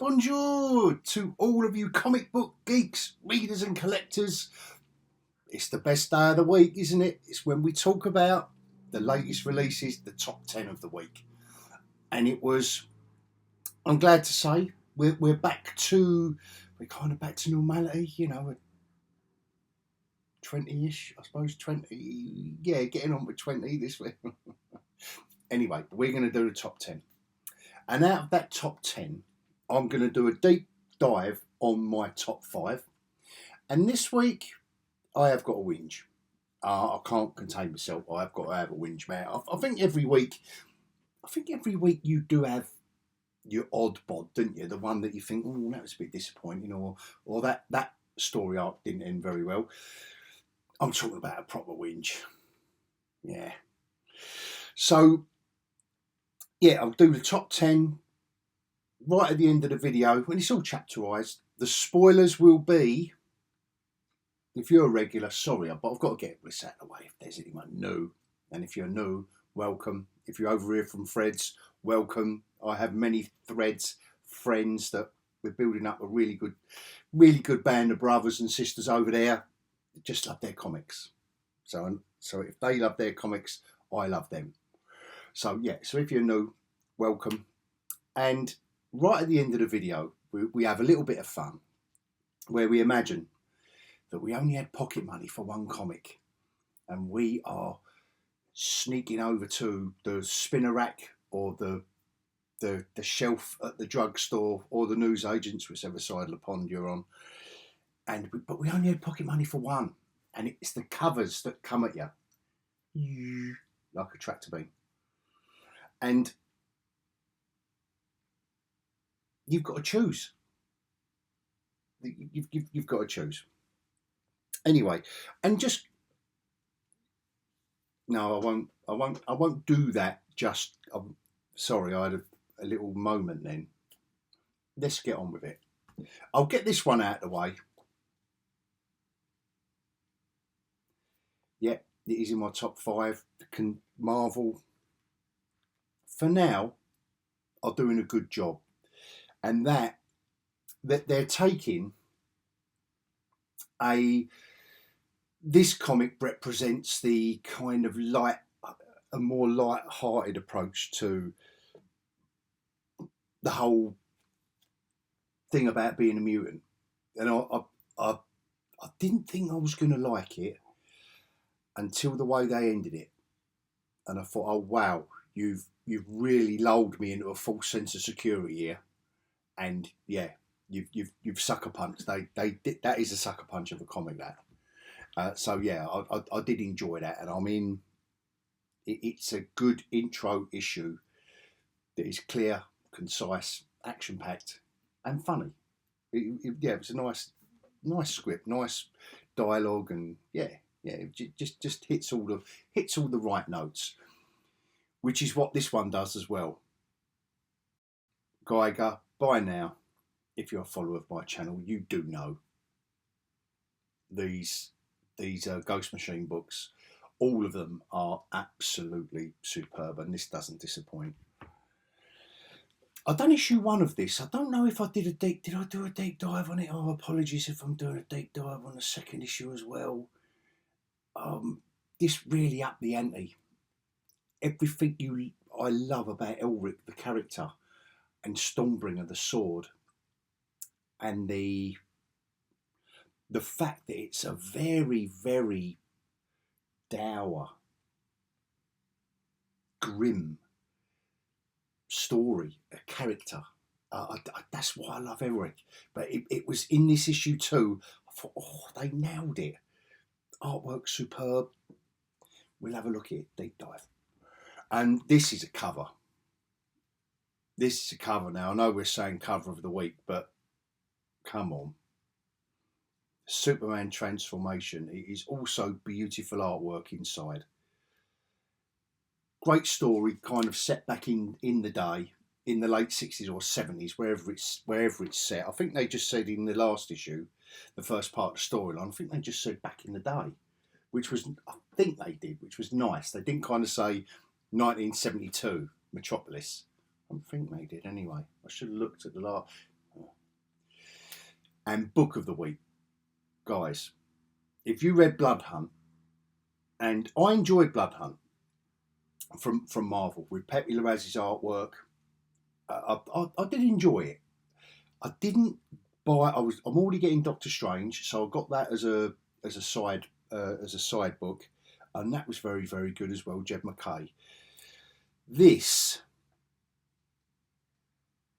Bonjour to all of you comic book geeks, readers and collectors. It's the best day of the week, isn't it? It's when we talk about the latest releases, the top 10 of the week. And it was, I'm glad to say, we're kind of back to normality, you know, 20-ish, I suppose, 20, yeah, getting on with 20 this week. Anyway, we're going to do the top 10. And out of that top 10, I'm going to do a deep dive on my top 5. And this week, I have got a whinge. I can't contain myself. I've got to have a whinge, man. I think every week you do have your odd bod, don't you? The one that you think, oh, that was a bit disappointing, or that story arc didn't end very well. I'm talking about a proper whinge. Yeah. So, yeah, I'll do the top 10 right at the end of the video, when it's all chapterised. The spoilers will be, if you're a regular, sorry, but I've got to get this out of the way if there's anyone new. And if you're new, welcome. If you're over here from Threads, welcome. I have many Threads friends that we're building up a really good band of brothers and sisters over there that just love their comics. So if they love their comics, I love them. So yeah, so if you're new, welcome. And right at the end of the video, we have a little bit of fun where we imagine that we only had pocket money for one comic and we are sneaking over to the spinner rack or the shelf at the drugstore or the newsagents, whichever side of the pond you're on, but we only had pocket money for one, and it's the covers that come at you like a tractor beam, and you've got to choose. You've got to choose. Anyway, and just no, I won't do that. Just sorry, I had a little moment then. Let's get on with it. I'll get this one out of the way. Yeah, it is in my top 5. Marvel, for now, are doing a good job. And that they're taking this comic represents the kind of a more light-hearted approach to the whole thing about being a mutant. And I didn't think I was going to like it until the way they ended it. And I thought, oh wow, you've really lulled me into a false sense of security here. And yeah, you've sucker punched. They did, that is a sucker punch of a comic, that. So yeah, I did enjoy that, and I mean, it's a good intro issue that is clear, concise, action packed, and funny. Yeah, it was a nice script, nice dialogue, and yeah, it just hits all the right notes, which is what this one does as well. Geiger, by now, if you're a follower of my channel, you do know these Ghost Machine books. All of them are absolutely superb, and this doesn't disappoint. I've done issue 1 of this. I don't know if I did I do a deep dive on it? Oh, apologies if I'm doing a deep dive on the second issue as well. This really upped the ante. Everything I love about Elric, the character, and Stormbringer, the sword, and the fact that it's a very, very dour, grim story, a character. That's why I love Elric. But it was in this issue too. I thought, oh, they nailed it. Artwork superb. We'll have a look at it, deep dive. And this is a cover. This is a cover now. I know we're saying cover of the week, but come on. Superman transformation. It is also beautiful artwork inside. Great story, kind of set back in the day, in the late 60s or 70s, wherever it's set. I think they just said in the last issue, the first part of the storyline, I think they just said back in the day, which was nice. They didn't kind of say 1972 Metropolis. I think they did anyway. I should have looked at the last. And book of the week, guys. If you read Blood Hunt, and I enjoyed Blood Hunt from Marvel with Pepe Larraz's artwork, I did enjoy it. I didn't buy. I'm already getting Doctor Strange, so I got that as a side book, and that was very, very good as well. Jed McKay. This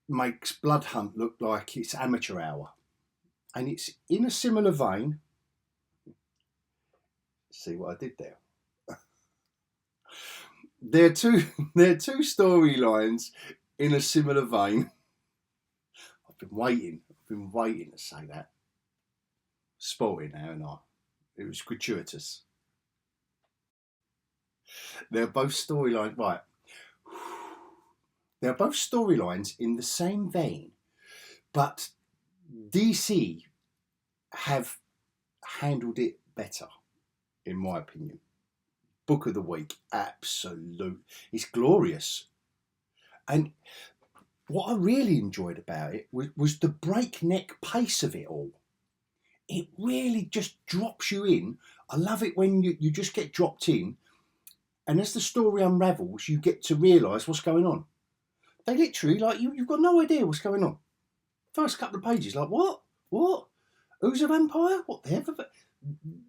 makes Blood Hunt look like it's amateur hour, and it's in a similar vein. See what I did there? There are two storylines in a similar vein. I've been waiting to say that. Spoiled it now, and it was gratuitous. They're both storylines, right? They're both storylines in the same vein, but DC have handled it better, in my opinion. Book of the week, absolute. It's glorious. And what I really enjoyed about it was the breakneck pace of it all. It really just drops you in. I love it when you just get dropped in, and as the story unravels, you get to realise what's going on. They literally, like, you've got no idea what's going on. First couple of pages, like, what? Who's a vampire? What the hell?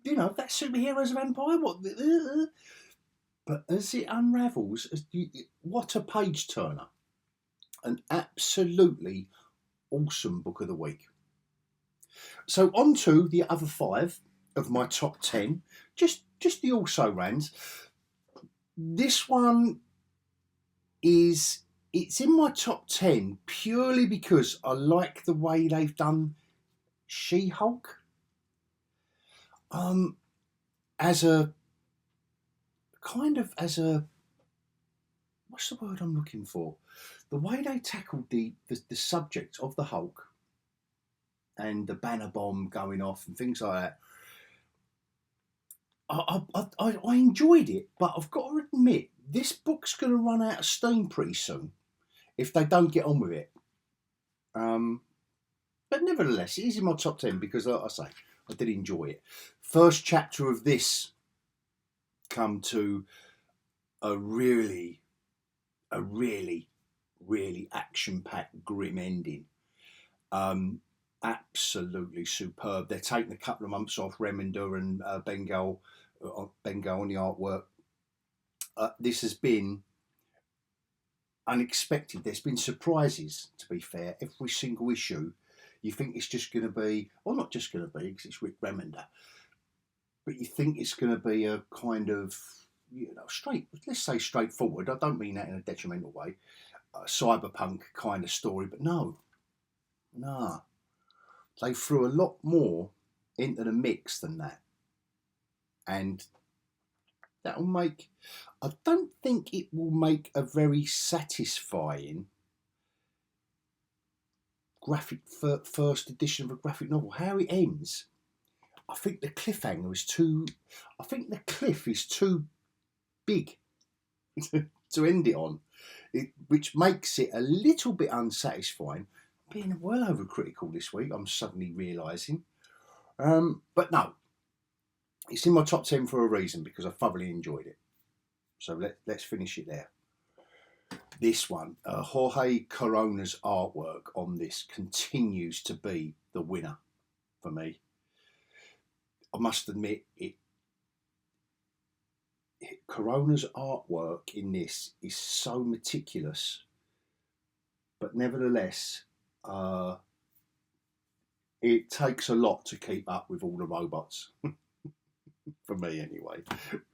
You know, that superhero's a vampire? What? But as it unravels, what a page turner. An absolutely awesome book of the week. So on to the other 5 of my top 10, just the also-rans. This one it's in my top 10 purely because I like the way they've done She-Hulk. As a what's the word I'm looking for? The way they tackled the subject of the Hulk and the banner bomb going off and things like that. I enjoyed it, but I've got to admit, this book's going to run out of steam pretty soon if they don't get on with it. But nevertheless, it is in my top 10 because, like I say, I did enjoy it. First chapter of this come to a really action-packed, grim ending. Absolutely superb. They're taking a couple of months off, Remender and Bengal on the artwork. This has been unexpected. There's been surprises, to be fair. Every single issue, you think it's just going to be, or not just going to be, because it's Rick Remender, but you think it's going to be a kind of, let's say straightforward. I don't mean that in a detrimental way. A cyberpunk kind of story, but no. They threw a lot more into the mix than that. And that'll make, I don't think it will make a very satisfying first edition of a graphic novel. How it ends, I think the cliffhanger is too, I think the cliff is too big to end it on, which makes it a little bit unsatisfying. Being well overcritical this week, I'm suddenly realising. But no, it's in my top 10 for a reason, because I thoroughly enjoyed it. So let's finish it there. This one, Jorge Corona's artwork on this continues to be the winner for me. I must admit, Corona's artwork in this is so meticulous, but nevertheless, it takes a lot to keep up with all the robots. For me, anyway.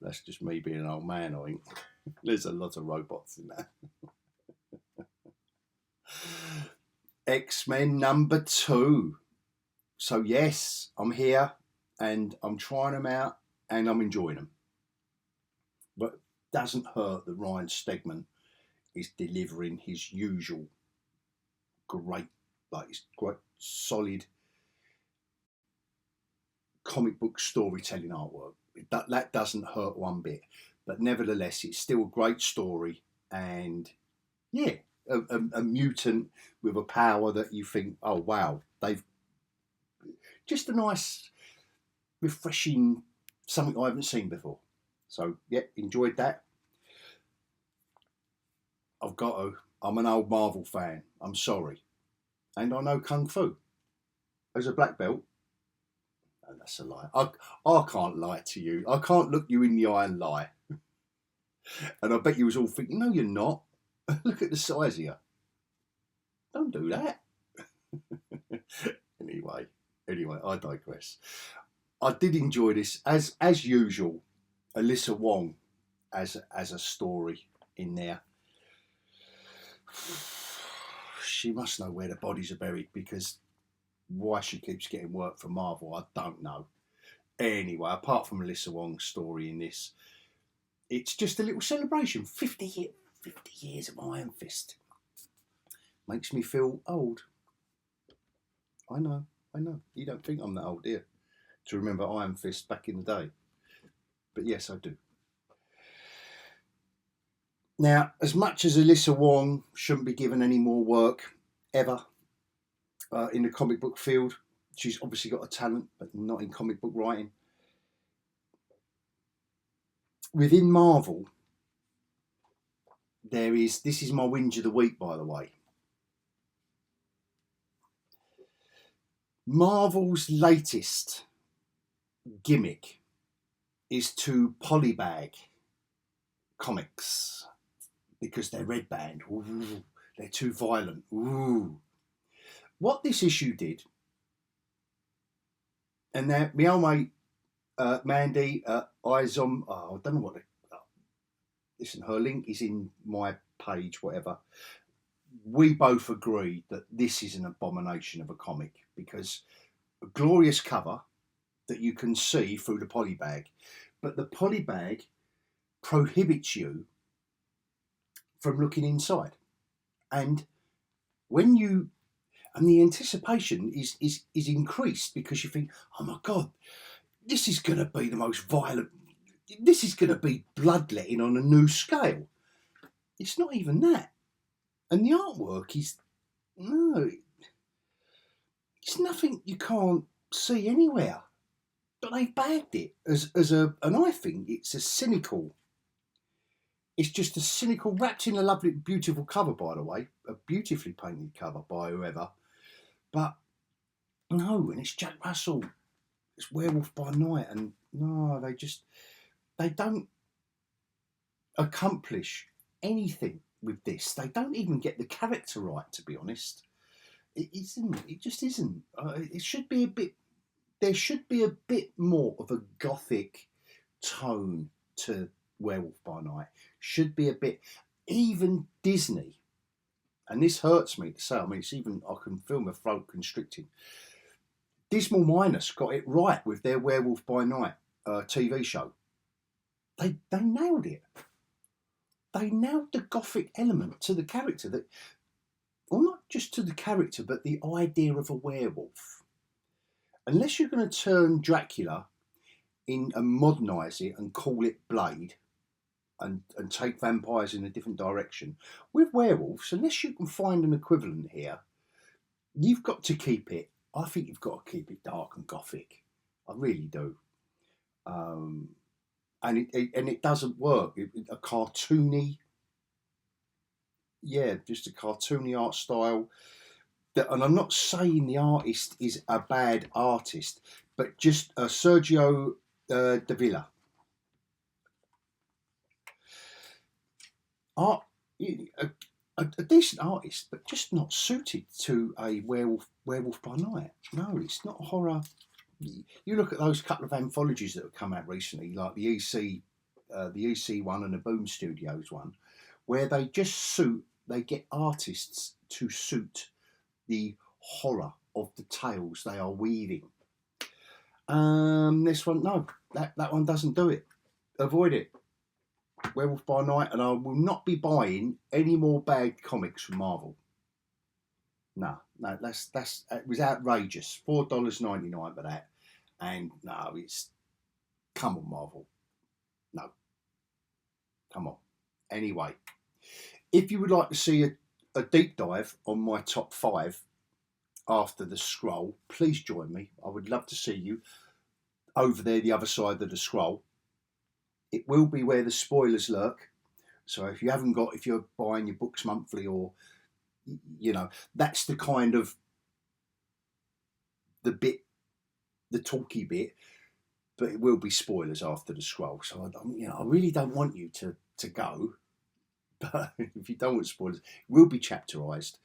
That's just me being an old man, I think. There's a lot of robots in that. X-Men number 2. So yes, I'm here and I'm trying them out and I'm enjoying them. But it doesn't hurt that Ryan Stegman is delivering his usual great solid comic book storytelling artwork. That doesn't hurt one bit, but nevertheless, it's still a great story. And yeah, a mutant with a power that you think, oh wow, just a nice, refreshing, something I haven't seen before. So, yeah, enjoyed that. I've got to. I'm an old Marvel fan. I'm sorry. And I know Kung Fu. As a black belt, and that's a lie. I can't lie to you. I can't look you in the eye and lie. And I bet you was all thinking, no, you're not. Look at the size of you. Don't do that. Anyway, I digress. I did enjoy this, as usual. Alyssa Wong as a story in there. She must know where the bodies are buried, because why she keeps getting work from Marvel, I don't know. Anyway, apart from Alyssa Wong's story in this, it's just a little celebration. 50 years of Iron Fist. Makes me feel old. I know. You don't think I'm that old, do you? To remember Iron Fist back in the day. But yes, I do. Now, as much as Alyssa Wong shouldn't be given any more work ever in the comic book field, she's obviously got a talent, but not in comic book writing. Within Marvel, this is my whinge of the week, by the way. Marvel's latest gimmick is to polybag comics because they're red band. Ooh, they're too violent. Ooh. What this issue did, and now my old mate Mandy eyes on. I don't know what. Listen, her link is in my page, whatever. We both agree that this is an abomination of a comic, because a glorious cover that you can see through the polybag, but the polybag prohibits you from looking inside, and the anticipation is increased, because you think, oh my God, this is going to be the most violent. This is going to be bloodletting on a new scale. It's not even that. And the artwork is, no, it's nothing you can't see anywhere. But they bagged it and I think it's just a cynical, wrapped in a lovely, beautiful cover, by the way, a beautifully painted cover by whoever. But no, and it's Jack Russell, it's Werewolf by Night, and no, they don't accomplish anything with this. They don't even get the character right, to be honest. It just isn't. It should be a bit. There should be a bit more of a gothic tone to Werewolf by Night. Should be a bit. Even Disney, and this hurts me to say. I mean, I can feel my throat constricting. Dismal Minus got it right with their Werewolf by Night TV show. They nailed it. They nailed the gothic element to the character, not just to the character, but the idea of a werewolf. Unless you're going to turn Dracula in and modernise it and call it Blade and take vampires in a different direction, with werewolves, unless you can find an equivalent here, you've got to keep it. I think you've got to keep it dark and gothic. I really do. And it doesn't work. A cartoony, just a cartoony art style. And I'm not saying the artist is a bad artist, but just Sergio Davila. A decent artist, but just not suited to a werewolf by night. No, it's not horror. You look at those couple of anthologies that have come out recently, like the EC one and the Boom Studios one, where they get artists to suit the horror of the tales they are weaving. This one, no, that one doesn't do it. Avoid it. Werewolf by Night, and I will not be buying any more bagged comics from Marvel. No, that's it was outrageous. $4.99 for that, and no, it's come on, Marvel. No, come on. Anyway, if you would like to see a deep dive on my top 5, after the scroll, please join me. I would love to see you over there, the other side of the scroll. It will be where the spoilers lurk. So if you're buying your books monthly, or that's the kind of the talky bit, but it will be spoilers after the scroll. So I really don't want you to go, but if you don't want spoilers, it will be chapterized.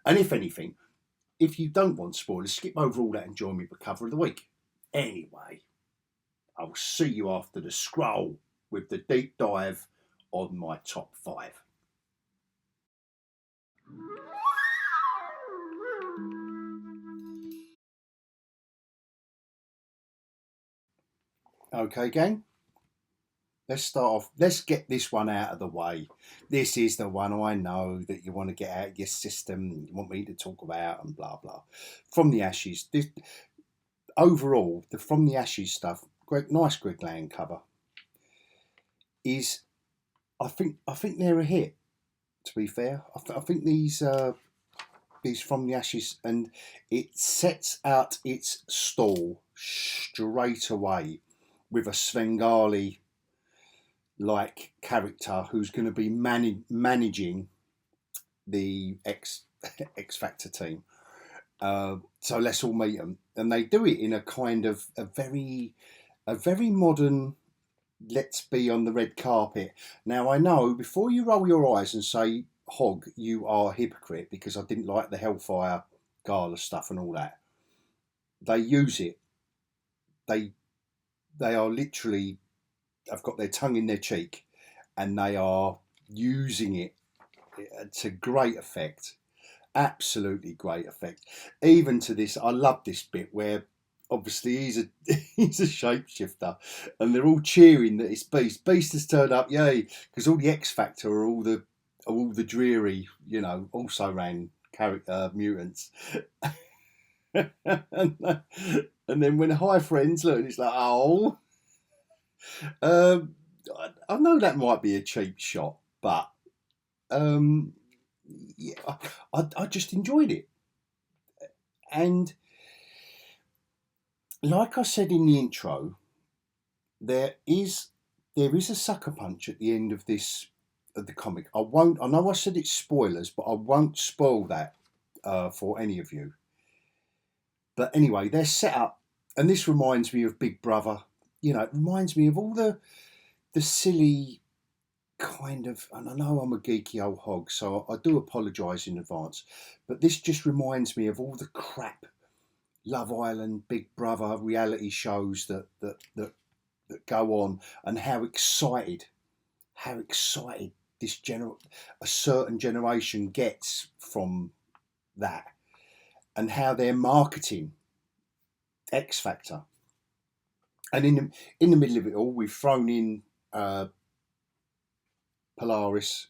And if anything, if you don't want spoilers, skip over all that and join me for cover of the week. Anyway, I'll see you after the scroll with the deep dive on my top 5. Okay, gang. Let's start off. Let's get this one out of the way. This is the one I know that you want to get out of your system. You want me to talk about and blah blah. From the Ashes. Overall, the From the Ashes stuff. Nice Greg Land cover. I think they're a hit. To be fair, I think these From the Ashes, and it sets out its stall straight away with a Svengali like character who's going to be managing the X Factor team. So let's all meet them, and they do it in a kind of a very modern. Let's be on the red carpet. Now I know before you roll your eyes and say, Hog, you are a hypocrite because I didn't like the Hellfire Gala stuff and all that. They use it. They are literally, have got their tongue in their cheek, and they are using it to great effect. Absolutely great effect. Even to this, I love this bit where obviously he's a shapeshifter, and they're all cheering that it's Beast. Beast has turned up, yay! Because all the X Factor are all the dreary, also ran mutants. and then when Hi Friends look, it's like, oh, I know that might be a cheap shot, but yeah, I just enjoyed it. And like I said in the intro, there is a sucker punch at the end of the comic. I know I said it's spoilers, but I won't spoil that for any of you. But anyway, they're set up, and this reminds me of Big Brother. It reminds me of all the silly kind of, and I know I'm a geeky old hog, so I do apologise in advance, but this just reminds me of all the crap Love Island, Big Brother reality shows that go on, and how excited this a certain generation gets from that, and how they're marketing X Factor. And in the middle of it all, we've thrown in Polaris,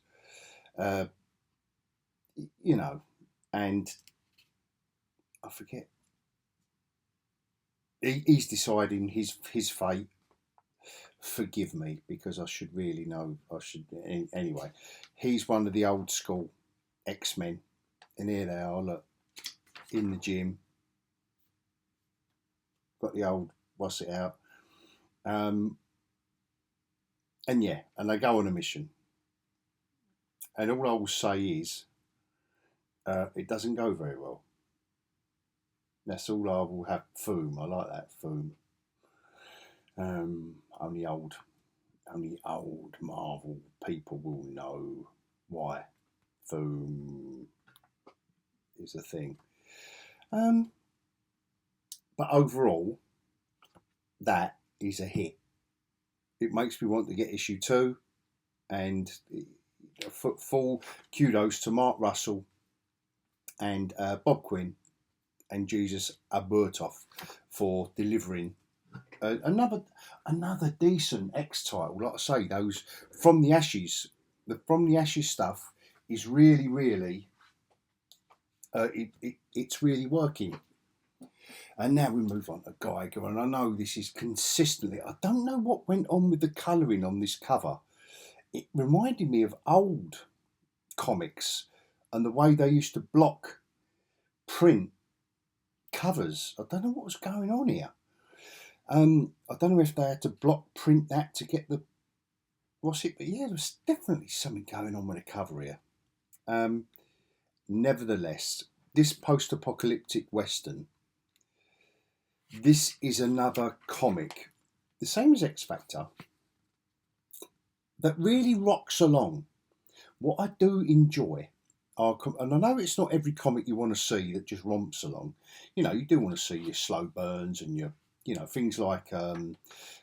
and I forget. He's deciding his fate. Forgive me, because I should really know. Anyway. He's one of the old school X-Men, and here they are. Look, in the gym, got the old what's it out, and they go on a mission. And all I will say is, it doesn't go very well. That's all I will have. Foom, I like that. Foom. Only old Marvel people will know why Foom is a thing. But overall, that is a hit. It makes me want to get issue 2, and full kudos to Mark Russell and Bob Quinn and Jesus Aburtov for delivering another decent X title. Like I say, those From the Ashes, the From the Ashes stuff is really it's really working. And now we move on to Geiger, and I know this is consistently, I don't know what went on with the colouring on this cover. It reminded me of old comics and the way they used to block print covers. I don't know what was going on here. I don't know if they had to block print that to get the what's it, but yeah, there was definitely something going on with the cover here. Nevertheless, this post-apocalyptic western, this is another comic, the same as X Factor, that really rocks along. What I do enjoy are, and I know it's not every comic you want to see that just romps along. You know, you do want to see your slow burns and your, you know, things like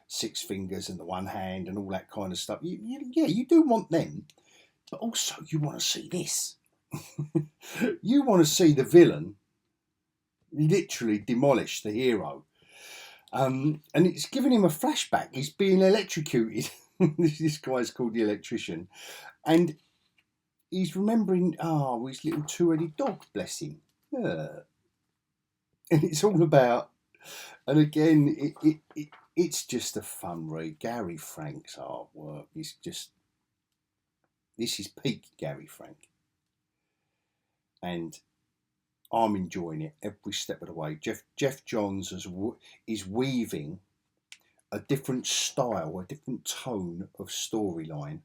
Six Fingers and the One Hand and all that kind of stuff. Yeah, you do want them, but also you want to see this. You want to see the villain literally demolish the hero. And it's giving him a flashback. He's being electrocuted. This guy's called the Electrician. And he's remembering, his little two-headed dog, bless him. Yeah. And it's all about, and again, it's just a fun read. Gary Frank's artwork is just, this is peak Gary Frank. And I'm enjoying it every step of the way. Jeff Johns is weaving a different style, a different tone of storyline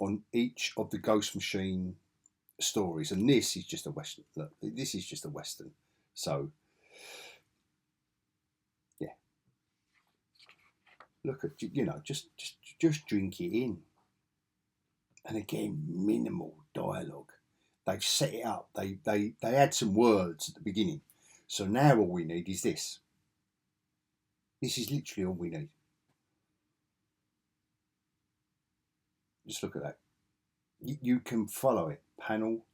on each of the Ghost Machine stories, and this is just a western. Look, this is just a western. So, yeah, look at, you know, just drink it in. And again, minimal dialogue. They've set it up. They had some words at the beginning. So now all we need is this. This is literally all we need. Just look at that. You can follow it panel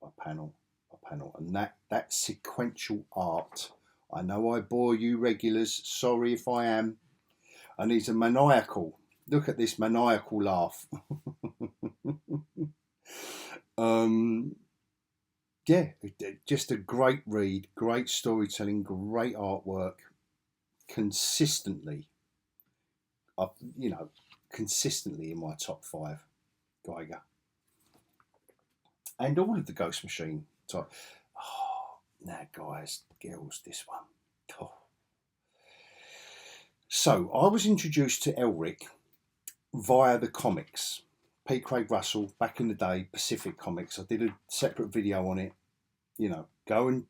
by panel by panel. And that sequential art. I know I bore you regulars. Sorry if I am. And he's a maniacal. Look at this maniacal laugh. Yeah, just a great read, great storytelling, great artwork, consistently in my top 5, Geiger. And all of the Ghost Machine type. Now guys, girls, this one. So I was introduced to Elric via the comics. P. Craig Russell, back in the day, Pacific Comics. I did a separate video on it. You know, go and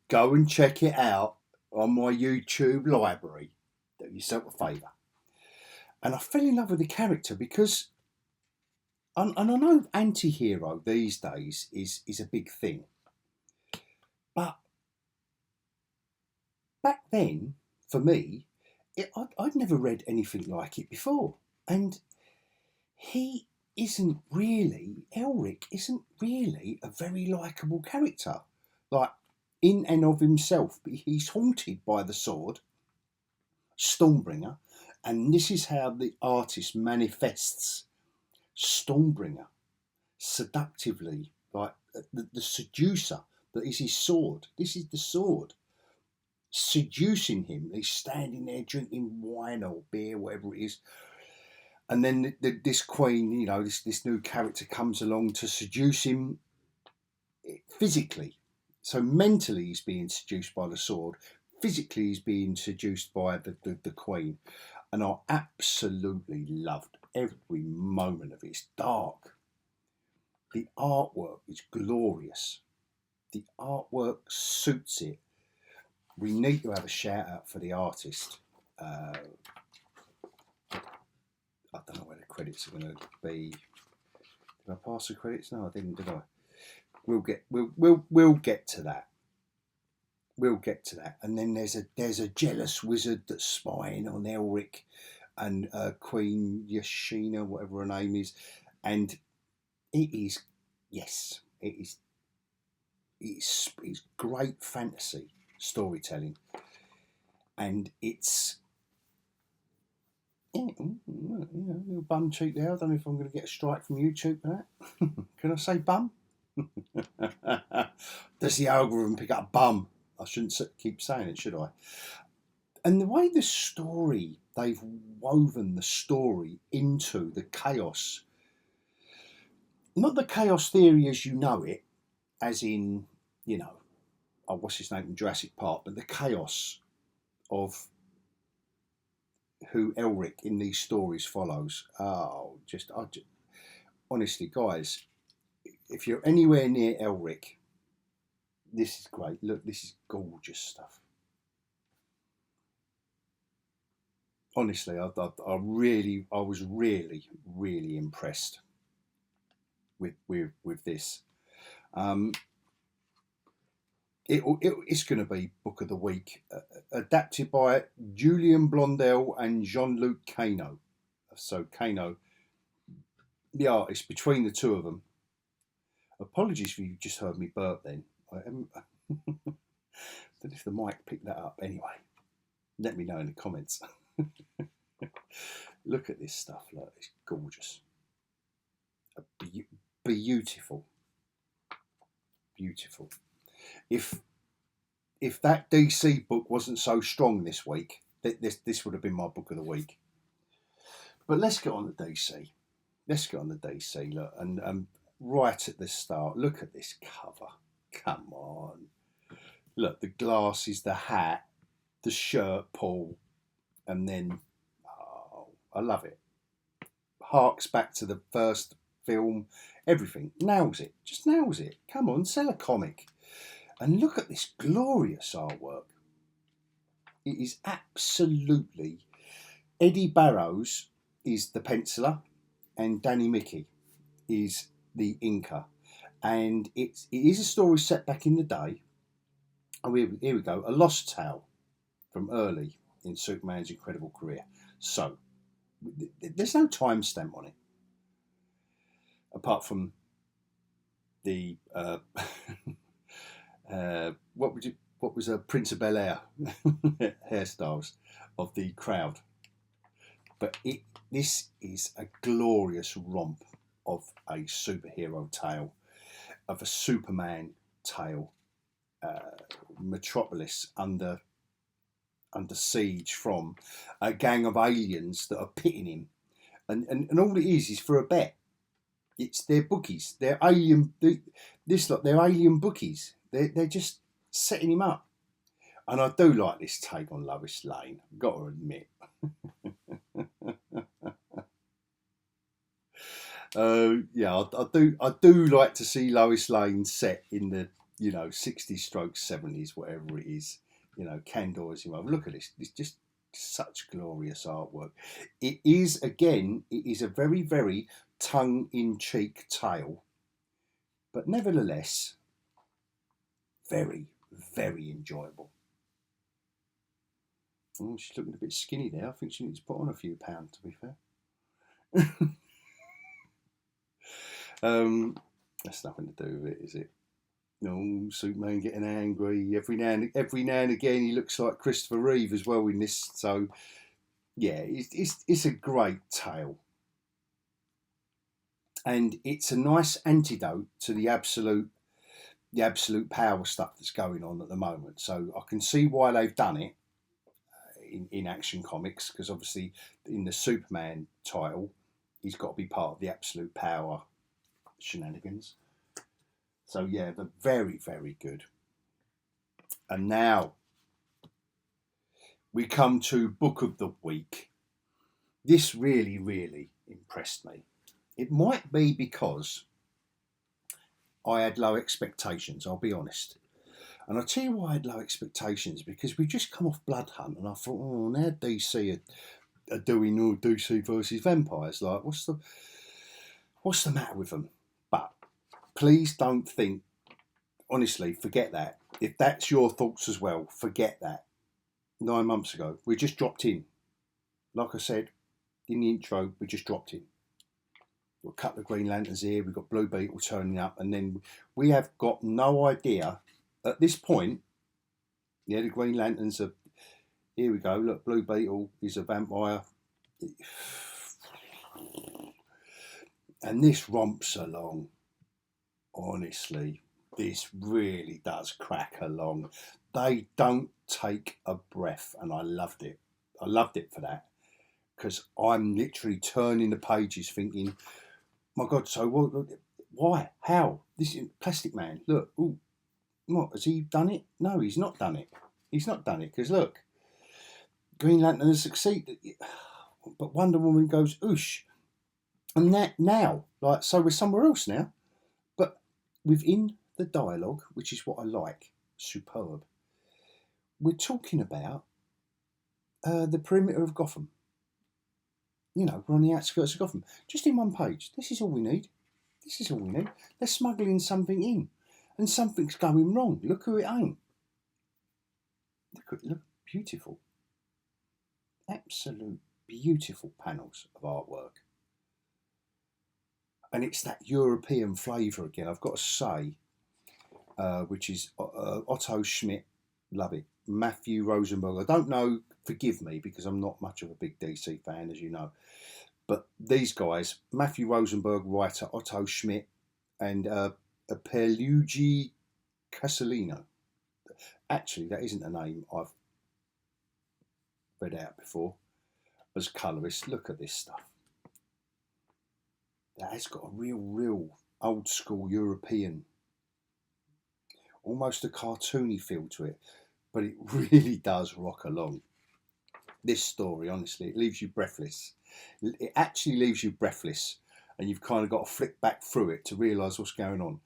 check it out on my YouTube library. Do yourself a favour. And I fell in love with the character because, and I know anti-hero these days is a big thing. But back then, for me, I'd never read anything like it before. And Elric isn't really a very likeable character, like in and of himself. But he's haunted by the sword, Stormbringer, and this is how the artist manifests Stormbringer seductively, like the seducer that is his sword. This is the sword seducing him. He's standing there drinking wine or beer, whatever it is. And then this queen, you know, this new character comes along to seduce him physically. So mentally he's being seduced by the sword. Physically he's being seduced by the queen. And I absolutely loved every moment of it. It's dark. The artwork is glorious. The artwork suits it. We need to have a shout out for the artist. I don't know where the credits are going to be. Did I pass the credits? No, I didn't, did I? We'll get to that. We'll get to that. And then there's a jealous wizard that's spying on Elric and Queen Yashina, whatever her name is. And it's great fantasy storytelling. And it's little bum cheek there. I don't know if I'm going to get a strike from YouTube for that. Can I say bum? Does the algorithm pick up bum? I shouldn't keep saying it, should I? And the way they've woven the story into the chaos, not the chaos theory as you know it, as in, you know, what's his name from Jurassic Park, but the chaos of who Elric in these stories follows. Honestly, guys, if you're anywhere near Elric, this is great. Look, this is gorgeous stuff. Honestly, I was really impressed with this. It's going to be Book of the Week, adapted by Julian Blondell and Jean-Luc Cano. So Cano, the artist, between the two of them. Apologies if you just heard me burp then. I don't know if the mic picked that up. Anyway, let me know in the comments. Look at this stuff. Look, it's gorgeous. Beautiful. Beautiful. If that DC book wasn't so strong this week, this would have been my Book of the Week. But let's get on to DC. Look, and right at the start, look at this cover. Come on. Look, the glasses, the hat, the shirt pull, and then, I love it. Harks back to the first film, everything. Nails it. Just nails it. Come on, sell a comic. And look at this glorious artwork. It is absolutely... Eddie Barrows is the penciler and Danny Mickey is the inker. And it is a story set back in the day. Oh, here we go. A lost tale from early in Superman's incredible career. So, there's no timestamp on it. Apart from the... what was a Prince of Bel-Air hairstyles of the crowd. But this is a glorious romp of a superhero tale, of a Superman tale. Metropolis under siege from a gang of aliens that are pitting him, and all it is for a bet. It's their bookies. They're alien. They're alien bookies. They're just setting him up. And I do like this take on Lois Lane, I've got to admit. I do like to see Lois Lane set in the 60s / 70s, whatever it is. Candor as you love. Look at this. It's just such glorious artwork. It is a very, very tongue-in-cheek tale, but nevertheless, very, very enjoyable. Oh, she's looking a bit skinny there. I think she needs to put on a few pounds, to be fair. That's nothing to do with it, is it? No, Superman getting angry. Every now and again, he looks like Christopher Reeve as well in this. So, yeah, it's a great tale. And it's a nice antidote to the absolute power stuff that's going on at the moment. So I can see why they've done it in Action Comics, because obviously in the Superman title, he's got to be part of the absolute power shenanigans. So yeah, they're very, very good. And now we come to Book of the Week. This really, really impressed me. It might be because I had low expectations, I'll be honest. And I'll tell you why I had low expectations, because we just come off Blood Hunt, and I thought, oh, now DC are doing all DC versus vampires. Like, what's the matter with them? But please don't think, honestly, forget that. If that's your thoughts as well, forget that. 9 months ago, we just dropped in. Like I said in the intro, we just dropped in. We've got a couple of Green Lanterns here, we've got Blue Beetle turning up, and then we have got no idea at this point. Yeah, the Green Lanterns are, here we go, look, Blue Beetle is a vampire. And this romps along. Honestly, this really does crack along. They don't take a breath, and I loved it. I loved it for that, because I'm literally turning the pages thinking, my God, so what, why, how? This is Plastic Man, look, ooh, What, has he done it? No, he's not done it. He's not done it, because look, Green Lantern has succeeded. But Wonder Woman goes, oosh. And that now, like, so we're somewhere else now. But within the dialogue, which is what I like, superb, we're talking about the perimeter of Gotham. You know, we're on the outskirts of Gotham. Just in one page. This is all we need. This is all we need. They're smuggling something in. And something's going wrong. Look who it ain't. Look, beautiful. Absolute beautiful panels of artwork. And it's that European flavour again, I've got to say, which is Otto Schmidt, love it. Matthew Rosenberg, I don't know, forgive me, because I'm not much of a big DC fan, as you know. But these guys, Matthew Rosenberg, writer, Otto Schmidt, and Pierluigi Castellino. Actually, that isn't a name I've read out before. As colourist, look at this stuff. That has got a real old school European, almost a cartoony feel to it, but it really does rock along. This story, honestly, it leaves you breathless. It actually leaves you breathless, and you've kind of got to flick back through it to realise what's going on.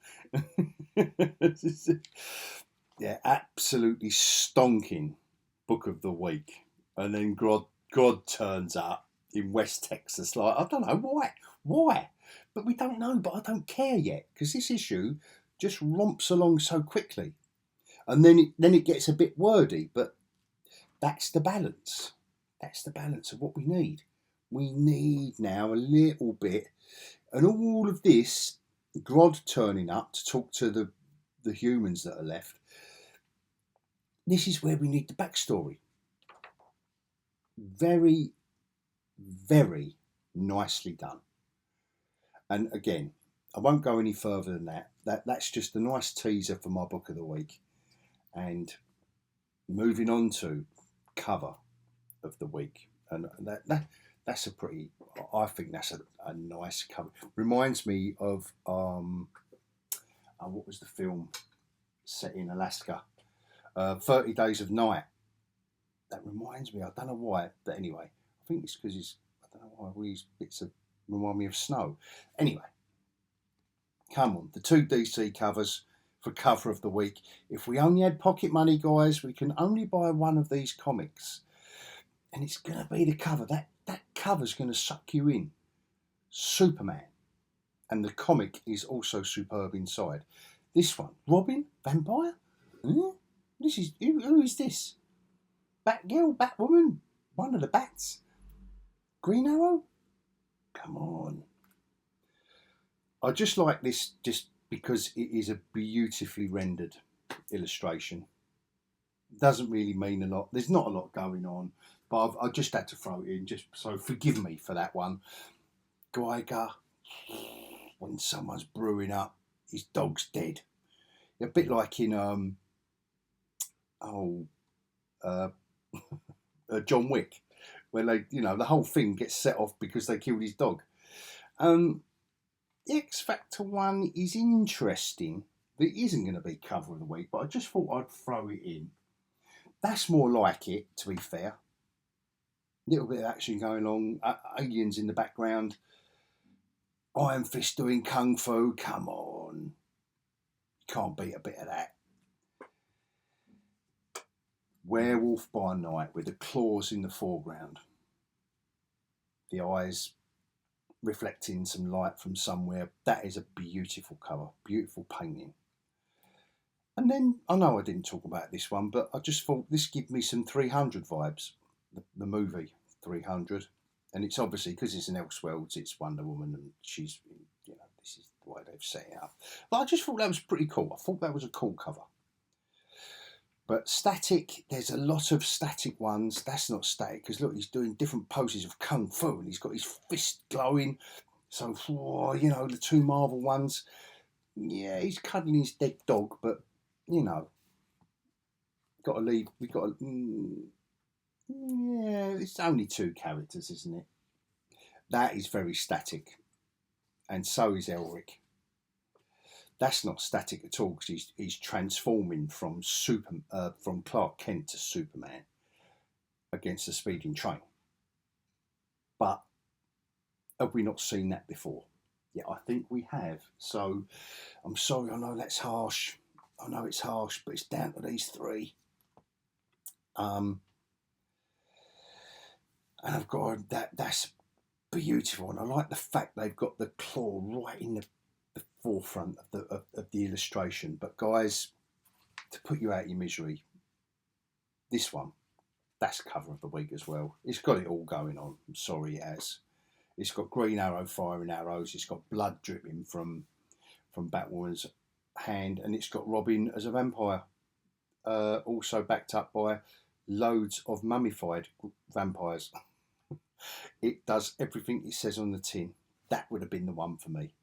Yeah, absolutely stonking book of the week. And then God turns up in West Texas. Like, I don't know why, but we don't know. But I don't care yet, because this issue just romps along so quickly, and then it gets a bit wordy. But that's the balance. That's the balance of what we need. We need now a little bit, and all of this, Grodd turning up to talk to the humans that are left. This is where we need the backstory. Very, very nicely done. And again, I won't go any further than that. That's just a nice teaser for my book of the week. And moving on to cover of the week, and that's a pretty, I think that's a nice cover. Reminds me of what was the film set in Alaska? 30 Days of Night. That reminds me, I don't know why, but anyway, I think it's because I don't know why all these bits remind me of snow. Anyway, come on, the 2 DC covers for cover of the week. If we only had pocket money, guys, we can only buy one of these comics, and it's going to be the cover. That cover's going to suck you in. Superman, and the comic is also superb inside. This one, Robin, vampire? This is who is this? Batgirl, Batwoman, one of the bats. Green Arrow? Come on. I just like this just because it is a beautifully rendered illustration. Doesn't really mean a lot. There's not a lot going on, but I just had to throw it in, just so forgive me for that one. Geiger, when someone's brewing up, his dog's dead. A bit like in John Wick, where they, the whole thing gets set off because they killed his dog. The X Factor one is interesting. It isn't going to be cover of the week, but I just thought I'd throw it in. That's more like it, to be fair. A little bit of action going on, aliens in the background, Iron Fist doing kung fu. Come on, can't beat a bit of that. Werewolf by night with the claws in the foreground, the eyes reflecting some light from somewhere. That is a beautiful cover, beautiful painting. And then, I know I didn't talk about this one, but I just thought this gave me some 300 vibes, the movie 300. And it's obviously, because it's an Elseworlds, it's Wonder Woman, and she's, this is the way they've set it up. But I just thought that was pretty cool. I thought that was a cool cover. But static, there's a lot of static ones. That's not static, because look, he's doing different poses of kung fu, and he's got his fist glowing. So, the 2 Marvel ones, yeah, he's cuddling his dead dog, but, got to leave. We've got to, it's only 2 characters, isn't it? That is very static, and so is Elric. that's not static at all, because he's transforming from from Clark Kent to Superman against a speeding train. But have we not seen that before? Yeah, I think we have. So I'm sorry, I know that's harsh. I know it's harsh, but it's down to these three. And I've got that's beautiful, and I like the fact they've got the claw right in the forefront of the illustration. But guys, to put you out of your misery, this one, that's cover of the week as well. It's got it all going on. I'm sorry, it has. It's got Green Arrow firing arrows. It's got blood dripping from Batwoman's hand, and it's got Robin as a vampire, also backed up by loads of mummified vampires. It does everything it says on the tin. That would have been the one for me.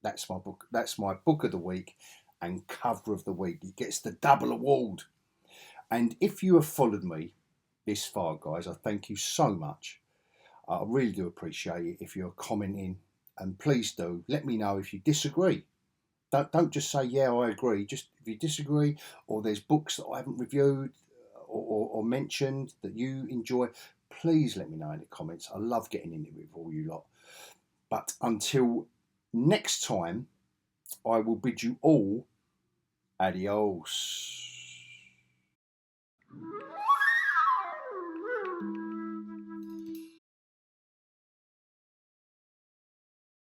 That's my book. That's my book of the week and cover of the week. It gets the double award. And if you have followed me this far, guys, I thank you so much. I really do appreciate it if you're commenting, and please do let me know if you disagree. Don't just say, yeah, I agree. Just if you disagree, or there's books that I haven't reviewed or mentioned that you enjoy, please let me know in the comments. I love getting in it with all you lot. But until next time, I will bid you all adios.